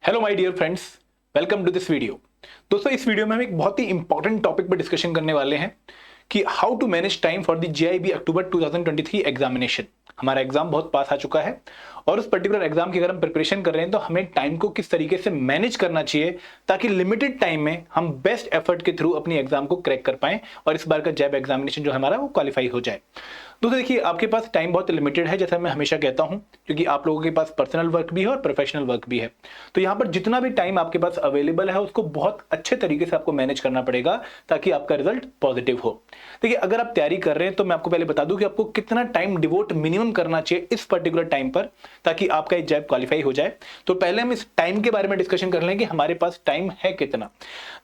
Hello my dear friends, welcome to this video. दोस्तों, इस video में हम एक बहुत ही इंपॉर्टेंट टॉपिक पर डिस्कशन करने वाले हैं कि how to manage time for the JAIIB October 2023 examination. हमारा एग्जाम बहुत पास आ चुका है और उस पर्टिकुलर एग्जाम की अगर हम प्रिपरेशन कर रहे हैं तो हमें टाइम को किस तरीके से मैनेज करना चाहिए ताकि लिमिटेड टाइम में हम बेस्ट एफर्ट के थ्रू अपनी एग्जाम को क्रैक कर पाएं और इस बार का जैब एग्जामिनेशन जो हमारा वो क्वालिफाई हो जाए। तो देखिए, आपके पास टाइम बहुत लिमिटेड है, जैसा मैं हमेशा कहता हूं, क्योंकि आप लोगों के पास पर्सनल वर्क भी है और प्रोफेशनल वर्क भी है। तो यहां पर जितना भी टाइम आपके पास अवेलेबल है उसको बहुत अच्छे तरीके से आपको मैनेज करना पड़ेगा ताकि आपका रिजल्ट पॉजिटिव हो। देखिए, अगर आप तैयारी कर रहे हैं तो मैं आपको पहले बता दूं कि आपको कितना टाइम डिवोट मिनिमम करना चाहिए इस पर्टिकुलर टाइम पर ताकि आपका ये जैब क्वालिफाई हो जाए। तो पहले हम इस टाइम के बारे में डिस्कशन कर लें कि हमारे पास टाइम है कितना।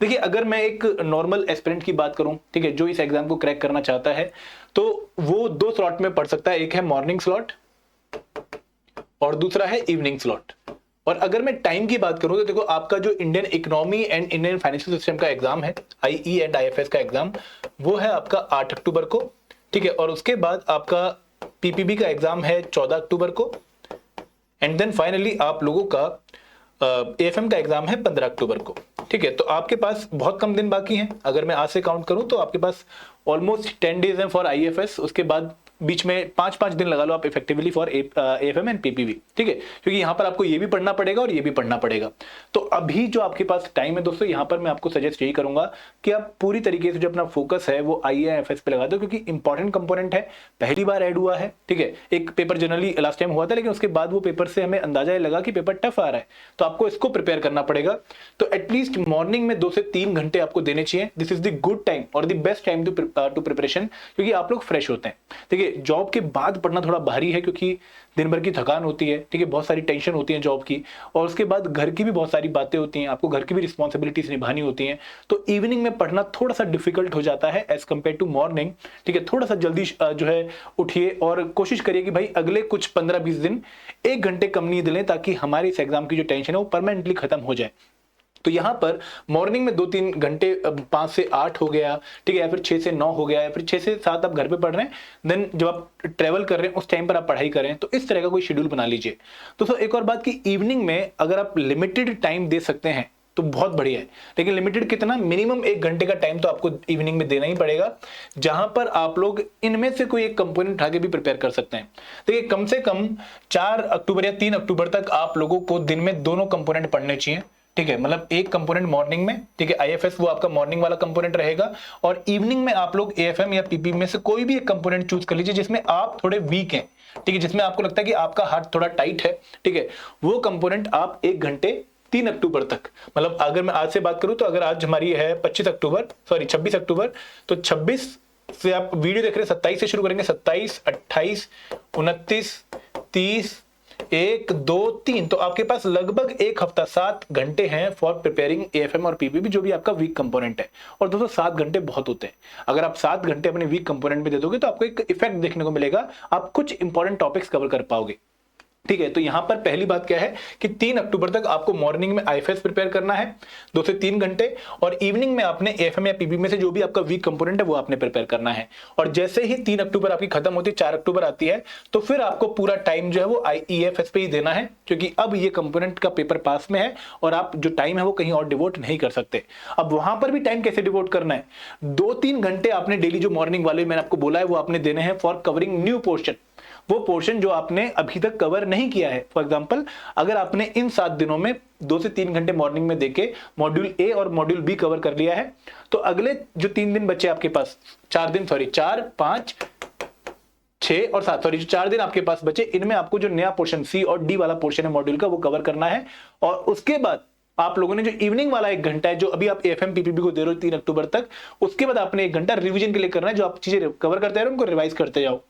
देखिए, अगर मैं एक नॉर्मल एस्पिरेंट की बात करूं, ठीक है, जो इस एग्जाम को क्रैक करना चाहता है, तो वो दो स्लॉट में पढ़ सकता है। एक है मॉर्निंग स्लॉट और दूसरा है इवनिंग स्लॉट। और अगर मैं टाइम की बात करूं तो देखो, आपका जो Indian economy and Indian financial system का एग्जाम है, आईई एंड आईएफएस का एग्जाम, वो है आपका 8 अक्टूबर को, ठीक है। और उसके बाद आपका पीपीबी का एग्जाम है 14 अक्टूबर को एंड देन फाइनली आप लोगों का एएफएम का एग्जाम है 15 अक्टूबर को, ठीक है। तो आपके पास बहुत कम दिन बाकी हैं। अगर मैं आज से काउंट करूं तो आपके पास ऑलमोस्ट 10 डेज हैं फॉर आईएफएस। उसके बाद बीच में 5-5 दिन लगा लो आप effectively for AFM and PPB, ठीक है, क्योंकि यहां पर आपको ये भी पढ़ना पड़ेगा और ये भी पढ़ना पड़ेगा। तो अभी जो आपके पास टाइम है दोस्तों, यहां पर मैं आपको सजेस्ट यही करूंगा कि आप पूरी तरीके से जो अपना फोकस है वो आईएएफएस पे लगा दो, क्योंकि इंपॉर्टेंट कंपोनेंट है, पहली बार ऐड हुआ है, ठीक है। एक पेपर जनरली लास्ट टाइम हुआ था, लेकिन उसके बाद वो पेपर से हमें अंदाजा लगा कि पेपर टफ आ रहा है, तो आपको इसको प्रिपेयर करना पड़ेगा। तो एटलीस्ट मॉर्निंग में 2 से 3 घंटे आपको देने चाहिए। This is the good time और the best time to preparation, क्योंकि आप लोग फ्रेश होते हैं। देखिए, जॉब के बाद पढ़ना थोड़ा भारी है क्योंकि दिन भर की थकान होती है, ठीक है, बहुत सारी टेंशन होती है जॉब की, और उसके बाद घर की भी बहुत सारी बातें होती हैं, आपको घर की भी रिस्पॉन्सिबिलिटीज निभानी होती हैं। तो इवनिंग में पढ़ना थोड़ा सा डिफिकल्ट हो जाता है एज कंपेयर टू मॉर्निंग, ठीक है। थोड़ा सा जल्दी जो है उठिए और कोशिश करिए कि भाई अगले कुछ 15-20 दिन 1 घंटे कम नींद लें ताकि हमारी इस एग्जाम की जो टेंशन है वो परमानेंटली खत्म हो जाए। तो यहां पर मॉर्निंग में 2-3 घंटे, 5 से 8 हो गया, ठीक है, या फिर 6 से 9 हो गया, या फिर 6 से 7 आप घर पे पढ़ रहे हैं, देन जब आप ट्रेवल कर रहे हैं उस टाइम पर आप पढ़ाई करें। तो इस तरह का कोई शेड्यूल बना लीजिए। दोस्तों, एक और बात कि इवनिंग में अगर आप लिमिटेड टाइम दे सकते हैं तो बहुत बढ़िया है, लेकिन लिमिटेड कितना, मिनिमम 1 घंटे का टाइम तो आपको इवनिंग में देना ही पड़ेगा, जहां पर आप लोग इनमें से कोई एक कंपोनेंट उठा के भी प्रिपेयर कर सकते हैं। देखिए, कम से कम 4 अक्टूबर या 3 अक्टूबर तक आप लोगों को दिन में दोनों कंपोनेंट पढ़ने चाहिए, ठीक है। मतलब एक कंपोनेंट मॉर्निंग में, ठीक है, आईएफएस वो आपका मॉर्निंग वाला कंपोनेंट रहेगा, और इवनिंग में आप लोग एएफएम या पीपी में से कोई भी एक कंपोनेंट चूज कर लीजिए जिसमें आप थोड़े वीक हैं, ठीक है, जिसमें आपको लगता है कि आपका हाथ थोड़ा टाइट है, ठीक है। वो कंपोनेंट आप 1 घंटे 3 अक्टूबर तक, मतलब अगर मैं आज से बात करूं तो अगर आज हमारी है 26 अक्टूबर, तो 26 से आप वीडियो देख रहे हैं, 27 से शुरू करेंगे, 27, 28, 29, 30, 1, 2, 3, तो आपके पास लगभग 1 हफ्ता 7 घंटे हैं फॉर प्रिपेयरिंग एएफएम और पीपीबी, जो भी आपका वीक कंपोनेंट है। और दोस्तों, 7 घंटे बहुत होते हैं। अगर आप 7 घंटे अपने वीक कंपोनेंट में दे दोगे तो आपको एक इफेक्ट देखने को मिलेगा, आप कुछ इंपॉर्टेंट टॉपिक्स कवर कर पाओगे, ठीक है। तो यहां पर पहली बात क्या है कि 3 अक्टूबर तक आपको मॉर्निंग में आईएफएस प्रिपेयर करना है 2 से 3 घंटे, और इवनिंग में आपने एएफएम या पीबी में से जो भी आपका वीक कंपोनेंट है वो आपने प्रिपेयर करना है। और जैसे ही 3 अक्टूबर आपकी खत्म होती है, 4 अक्टूबर आती है, तो फिर आपको पूरा टाइम जो है वो आईईएफएस पे ही देना है, क्योंकि अब ये कंपोनेंट का पेपर पास में है और आप जो टाइम है वो कहीं और डिवोट नहीं कर सकते। अब वहां पर भी टाइम कैसे डिवोट करना है, 2-3 घंटे आपने डेली जो मॉर्निंग वाले मैंने आपको बोला है वो आपने देने हैं फॉर कवरिंग न्यू पोर्शन, वो पोर्शन जो आपने अभी तक कवर नहीं किया है। फॉर एग्जांपल, अगर आपने इन 7 दिनों में 2 से 3 घंटे मॉर्निंग में देके मॉड्यूल ए और मॉड्यूल बी कवर कर लिया है, तो अगले जो 3 दिन बचे आपके पास, 4, 5, 6 और 7, जो 4 दिन आपके पास बचे, इनमें आपको जो नया पोर्शन सी और डी वाला पोर्शन है मॉड्यूल का वो कवर करना है। और उसके बाद आप लोगों ने जो इवनिंग वाला 1 घंटा है जो अभी आप एएफएम पीपीबी को दे रहे हो 3 अक्टूबर तक, उसके बाद आपने 1 घंटा रिवीजन के लिए करना है। जो आप चीजें कवर करते रहो उनको रिवाइज करते जाओ,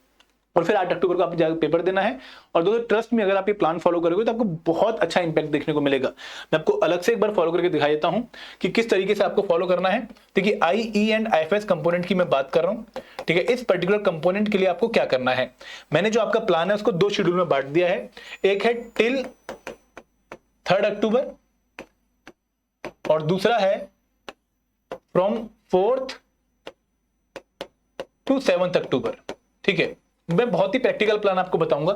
और फिर 8 अक्टूबर को आप जाकर पेपर देना है। और दोस्तों, ट्रस्ट में अगर आप ये प्लान फॉलो करोगे तो आपको बहुत अच्छा इंपैक्ट देखने को मिलेगा। मैं आपको अलग से एक बार फॉलो करके दिखा देता हूं कि किस तरीके से आपको फॉलो करना है। देखिए, आईई एंड आईएफएस कंपोनेंट की मैं बात कर रहा हूं, ठीक है। इस पर्टिकुलर कंपोनेंट के लिए आपको क्या करना है, मैंने जो आपका प्लान है उसको 2 शेड्यूल में बांट दिया है। एक है टिल 3 अक्टूबर और दूसरा है फ्रॉम 4th टू 7th अक्टूबर, ठीक है। मैं बहुत ही प्रैक्टिकल प्लान आपको बताऊंगा।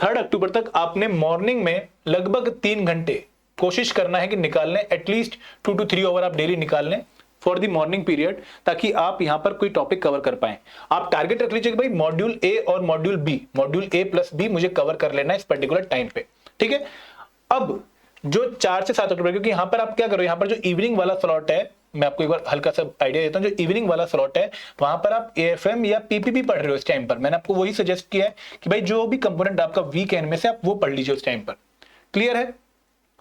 3 अक्टूबर तक आपने मॉर्निंग में लगभग 3 घंटे कोशिश करना है कि निकाल लें एटलीस्ट 2 to 3 ओवर आप डेली निकाल लें फॉर द मॉर्निंग पीरियड, ताकि आप यहां पर कोई टॉपिक कवर कर पाए। आप टारगेट रख लीजिए कि भाई मॉड्यूल ए और मॉड्यूल ए प्लस बी मुझे कवर कर लेना है इस पर्टिकुलर टाइम पे, ठीक है। अब जो 4 से 7 अक्टूबर, क्योंकि यहां पर आप क्या करो, यहां पर जो इवनिंग वाला स्लॉट है, मैं आपको एक बार हल्का सा आइडिया देता हूं, जो इवनिंग वाला स्लॉट है वहां पर आप एएफएम या पीपीपी पढ़ रहे हो इस टाइम पर, मैंने आपको वही सजेस्ट किया है कि भाई जो भी कंपोनेंट आपका वीक एंड में से आप वो पढ़ लीजिए उस टाइम पर। क्लियर है।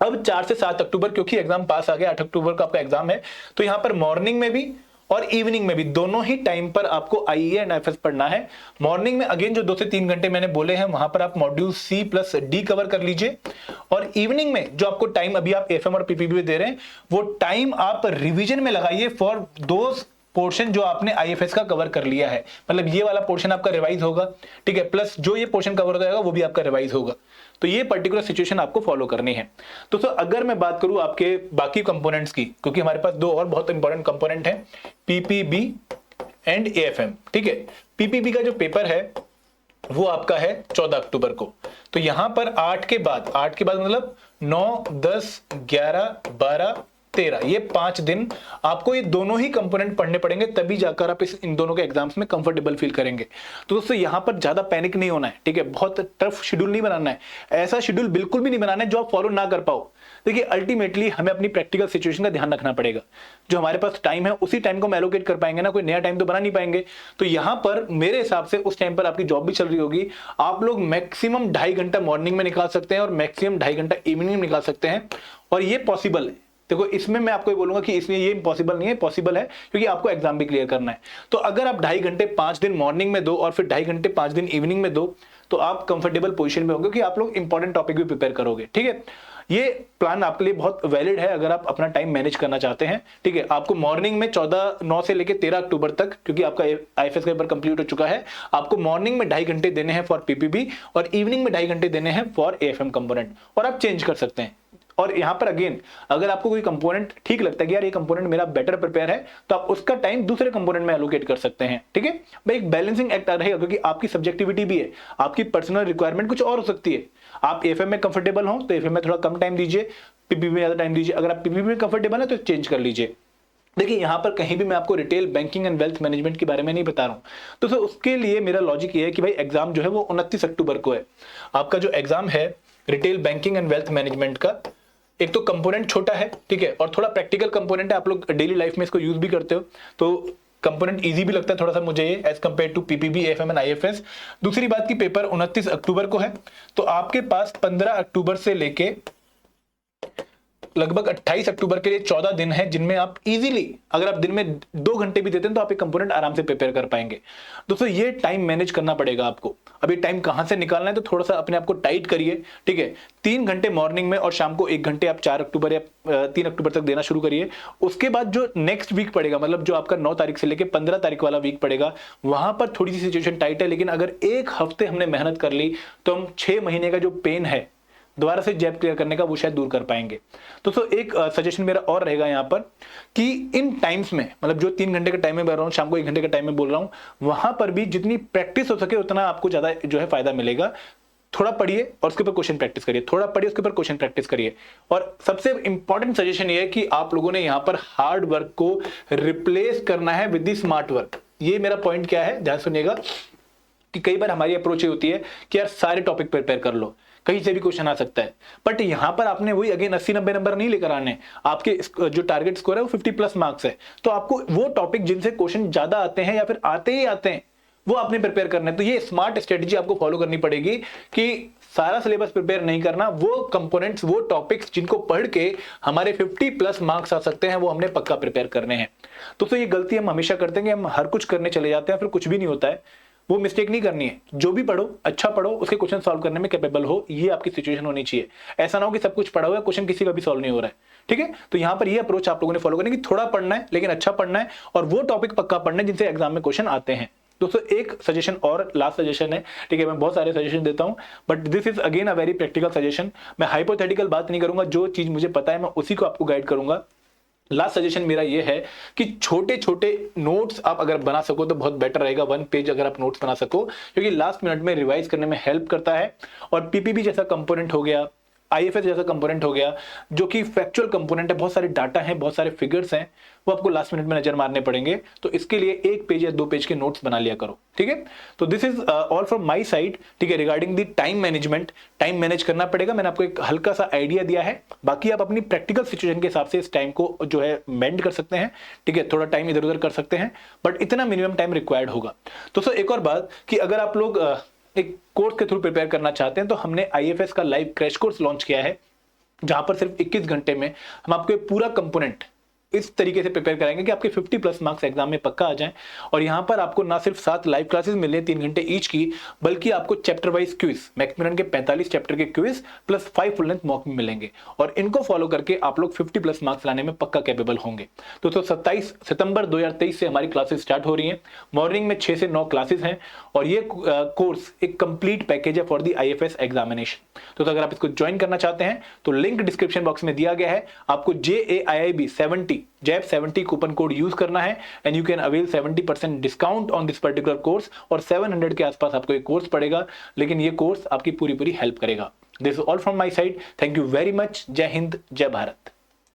अब 4 से 7 अक्टूबर क्योंकि एग्जाम पास आ गया, 8 अक्टूबर का आपका एग्जाम है, तो यहां पर मॉर्निंग में भी और इवनिंग में भी दोनों ही टाइम पर आपको आईईए एंड आईएफएस पढ़ना है। मॉर्निंग में अगेन जो 2 से 3 घंटे मैंने बोले हैं वहां पर आप module C plus D cover कर लीजिए, और इवनिंग में जो आपको टाइम अभी आप एफएम और पीपीबी दे रहे हैं वो टाइम आप रिवीजन में लगाइए फॉर दोस पोर्शन जो आपने आईएफएस का कवर कर लिया है, मतलब ये वाला पोर्शन आपका रिवाइज होगा, ठीक है, प्लस जो ये पोर्शन कवर हो जाएगा वो भी आपका रिवाइज होगा। तो ये पर्टिकुलर सिचुएशन आपको फॉलो करनी है। तो अगर मैं बात करूं आपके बाकी कंपोनेंट्स की, क्योंकि हमारे पास 2 और बहुत इंपॉर्टेंट कंपोनेंट हैं, पीपीबी एंड एएफएम, ठीक है। पीपीबी का जो पेपर है वो आपका है 14 अक्टूबर को, तो यहां पर 8 के बाद मतलब 9, 10, 11, 12, 13 ये 5 दिन आपको ये दोनों ही कंपोनेंट पढ़ने पड़ेंगे, तभी जाकर आप इन दोनों के एग्जाम्स में कंफर्टेबल फील करेंगे। तो दोस्तों यहां पर ज्यादा पैनिक नहीं होना है, ठीक है, बहुत टफ शेड्यूल नहीं बनाना है, ऐसा शेड्यूल बिल्कुल भी नहीं बनाना है जो आप फॉलो ना कर पाओ। देखिए अल्टीमेटली हमें अपनी प्रैक्टिकल सिचुएशन का ध्यान रखना पड़ेगा, जो हमारे पास टाइम है उसी टाइम को हम एलोकेट कर पाएंगे ना, कोई नया टाइम तो बना नहीं पाएंगे। तो यहां पर मेरे हिसाब से उस टाइम पर आपकी जॉब भी चल रही होगी, आप लोग मैक्सिमम 2.5 घंटा मॉर्निंग में निकाल सकते हैं और मैक्सिमम 2.5 घंटा इवनिंग में निकाल सकते हैं, और ये पॉसिबल है। देखो इसमें मैं आपको ये बोलूंगा कि इसमें ये इम्पॉसिबल नहीं है, पॉसिबल है, क्योंकि आपको एग्जाम भी क्लियर करना है। तो अगर आप 2.5 घंटे 5 दिन मॉर्निंग में दो और फिर 2.5 घंटे 5 दिन इवनिंग में दो, तो आप कंफर्टेबल पोजीशन में होंगे कि आप लोग इंपॉर्टेंट टॉपिक भी प्रिपेयर करोगे, ठीक है। ये प्लान आपके लिए बहुत वैलिड है अगर आप अपना टाइम मैनेज करना चाहते हैं, ठीक है। आपको मॉर्निंग में 9 से लेकर 13 अक्टूबर तक, क्योंकि आपका आईएफएस का पेपर कंप्लीट हो चुका है, आपको मॉर्निंग में 2.5 घंटे देने हैं फॉर पीपीबी और इवनिंग में 2.5 घंटे देने हैं फॉर एएफएम कंपोनेंट, और आप चेंज कर सकते हैं। और यहां पर अगेन अगर आपको कोई कंपोनेंट ठीक लगता है कि यार ये कंपोनेंट मेरा बेटर प्रिपेयर है, तो आप उसका टाइम दूसरे कंपोनेंट में एलोकेट कर सकते हैं, ठीक है भाई। एक बैलेंसिंग एक्ट रहेगा, क्योंकि आपकी सब्जेक्टिविटी भी है, आपकी पर्सनल रिक्वायरमेंट कुछ और हो सकती है। आप एफएम में कंफर्टेबल हो तो एफएम में थोड़ा कम टाइम दीजिए, पीपीबी में ज्यादा टाइम दीजिए, अगर आप पीपीबी में कंफर्टेबल है तो चेंज कर लीजिए। देखिए यहां पर कहीं भी मैं आपको retail banking and wealth management के बारे में नहीं बता रहा हूं, तो सर उसके लिए मेरा लॉजिक ये है कि भाई एग्जाम जो है वो 29 अक्टूबर को है। आपका जो एग्जाम है retail banking and wealth management का, एक तो कंपोनेंट छोटा है, ठीक है, और थोड़ा प्रैक्टिकल कंपोनेंट है, आप लोग डेली लाइफ में इसको यूज भी करते हो, तो कंपोनेंट इजी भी लगता है थोड़ा सा मुझे ये as compare to PPB, AFM and IFS. दूसरी बात की पेपर 29 अक्टूबर को है, तो आपके पास 15 अक्टूबर से लेके लगभग 28 अक्टूबर के लिए 14 दिन है, जिनमें आप इजीली अगर आप दिन में 2 घंटे भी देते हैं तो आप एक कंपोनेंट आराम से प्रिपेयर कर पाएंगे। दोस्तों ये टाइम मैनेज करना पड़ेगा आपको। अब ये टाइम कहां से निकालना है, तो थोड़ा सा अपने आप को टाइट करिए, ठीक है। 3 घंटे मॉर्निंग में और शाम को 1 घंटे आप 4 अक्टूबर या 3 अक्टूबर तक देना शुरू करिए। उसके बाद जो नेक्स्ट वीक पड़ेगा, मतलब जो आपका 9 तारीख से लेकर 15 तारीख वाला वीक पड़ेगा, वहां पर थोड़ी सी सिचुएशन टाइट है, लेकिन अगर 1 हफ्ते हमने मेहनत कर ली तो हम 6 महीने का जो पेन है दोबारा से जैब क्लियर करने का वो शायद दूर कर पाएंगे। दोस्तों एक सजेशन मेरा और रहेगा यहाँ पर कि इन टाइम्स में, मतलब जो 3 घंटे का टाइम में बोल रहा हूँ, शाम को 1 घंटे का टाइम में बोल रहा हूँ, वहां पर भी जितनी प्रैक्टिस हो सके उतना आपको ज्यादा जो है फायदा मिलेगा। थोड़ा पढ़िए और उसके ऊपर क्वेश्चन प्रैक्टिस करिए, थोड़ा पढ़िए उसके ऊपर क्वेश्चन प्रैक्टिस करिए। और सबसे इंपॉर्टेंट सजेशन ये है कि आप लोगों ने यहाँ पर हार्ड वर्क को रिप्लेस करना है विद द स्मार्ट वर्क। ये मेरा पॉइंट क्या है, ध्यान सुनिएगा, कि कई बार हमारी अप्रोच ये होती है कि यार सारे टॉपिक प्रिपेयर कर लो, कहीं से भी क्वेश्चन आ सकता है, बट यहां पर आपने वही अगेन 80-90 नंबर नहीं लेकर आने। आपके जो टारगेट स्कोर है वो 50+ मार्क्स है, तो आपको वो टॉपिक जिनसे क्वेश्चन ज्यादा आते हैं या फिर आते ही आते हैं वो आपने प्रिपेयर करना है। तो ये स्मार्ट स्ट्रेटेजी आपको फॉलो करनी पड़ेगी कि सारा सिलेबस प्रिपेयर नहीं करना, वो कंपोनेंट्स, वो टॉपिक्स जिनको पढ़ के हमारे 50+ मार्क्स आ सकते हैं वो हमने पक्का प्रिपेयर करने हैं। तो ये गलती हम हमेशा करते हैं कि हम हर कुछ करने चले जाते हैं, फिर कुछ भी नहीं होता है। वो मिस्टेक नहीं करनी है, जो भी पढ़ो अच्छा पढ़ो, उसके क्वेश्चन सॉल्व करने में कैपेबल हो, ये आपकी सिचुएशन होनी चाहिए। ऐसा ना हो कि सब कुछ पढ़ा हुआ है, क्वेश्चन किसी का भी सॉल्व नहीं हो रहा है, ठीक है। तो यहाँ पर ये अप्रोच आप लोगों ने फॉलो करनी कि थोड़ा पढ़ना है लेकिन अच्छा पढ़ना है, और वो टॉपिक पक्का पढ़ना है जिनसे एग्जाम में क्वेश्चन आते हैं। दोस्तों एक सजेशन और लास्ट सजेशन है, ठीक है, मैं बहुत सारे सजेशन देता हूं but this is again a very practical suggestion. मैं हाइपोथेटिकल बात नहीं करूंगा, जो चीज मुझे पता है मैं उसी को आपको गाइड करूंगा। लास्ट सजेशन मेरा ये है कि छोटे छोटे नोट्स आप अगर बना सको तो बहुत बेटर रहेगा। 1 पेज अगर आप नोट्स बना सको, क्योंकि लास्ट मिनट में रिवाइज करने में हेल्प करता है। और पीपीबी जैसा कंपोनेंट हो गया, IFS जैसा कंपोनेंट हो गया जो कि फैक्चुअल कंपोनेंट है, बहुत सारे डाटा हैं, बहुत सारे फिगर्स हैं, वो आपको लास्ट मिनट में नजर मारने पड़ेंगे। तो इसके लिए 1 पेज या 2 पेज के नोट्स बना लिया करो, ठीक है। तो this is all from my side, ठीक है, regarding the time management. Time manage करना पड़ेगा, मैंने आपको एक हल्का सा आइडिया दिया है, बाकी आप अपनी प्रैक्टिकल सिचुएशन के हिसाब से इस टाइम को जो है मेंड कर सकते हैं, ठीक है, थोड़ा टाइम इधर उधर कर सकते हैं, बट इतना मिनिमम टाइम रिक्वायर्ड होगा। तो सर एक और बात कि अगर आप लोग एक कोर्स के थ्रू प्रिपेयर करना चाहते हैं तो हमने IFS का लाइव क्रैश कोर्स लॉन्च किया है, जहां पर सिर्फ 21 घंटे में हम आपको एक पूरा कंपोनेंट इस तरीके से प्रिपेयर कराएंगे कि आपके 50+ मार्क्स एग्जाम में पक्का आ जाएं। और यहां पर आपको ना सिर्फ 7 लाइव क्लासेस मिल रही हैं 3 घंटे ईच की, बल्कि आपको चैप्टर वाइज क्विज, मैकमिलन के 45 चैप्टर के quiz plus 5 full length mock भी मिलेंगे, और इनको फॉलो करके आप लोग 50+ मार्क्स लाने में पक्का कैपेबल होंगे। तो 27 सितंबर 2023 से हमारी क्लासेस स्टार्ट हो रही हैं। मॉर्निंग में 6 से 9 क्लासेस हैं, और ये कोर्स एक कंप्लीट पैकेज है फॉर द IFS एग्जामिनेशन। तो अगर आप इसको ज्वाइन करना चाहते हैं तो लिंक डिस्क्रिप्शन बॉक्स में दिया गया है, आपको JAIIB 70 JAP 70 coupon code use करना है, and you can avail 70% discount on this particular course. और 700 के आसपास आपको एक कोर्स पड़ेगा, लेकिन ये कोर्स आपकी पूरी हेल्प करेगा। This is all from my side, thank you very much. जय हिंद, जय भारत।